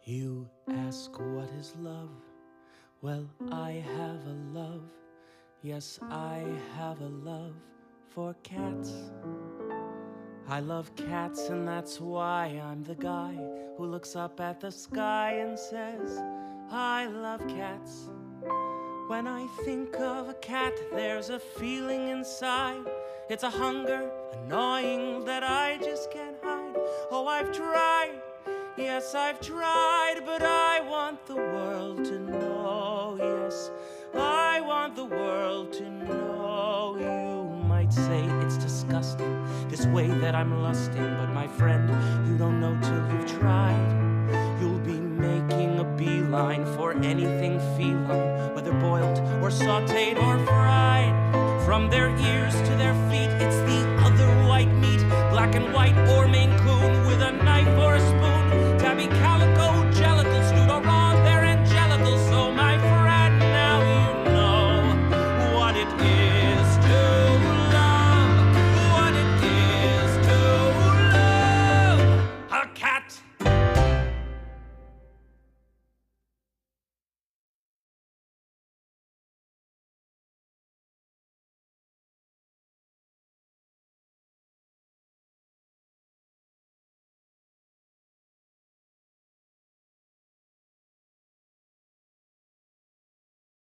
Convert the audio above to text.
You ask what is love? Well, I have a love. Yes, I have a love for cats. I love cats, and that's why I'm the guy who looks up at the sky and says, I love cats. When I think of a cat, there's a feeling inside. It's a hunger, annoying, that I just can't hide. Oh, I've tried, yes, I've tried, but I want the world to know, yes, I want the world to know. You might say it's disgusting, this way that I'm lusting, but my friend, you don't know till you've tried. You'll be making a beeline for anything feline, whether boiled or sauteed or fried. From their ears to their feet, it's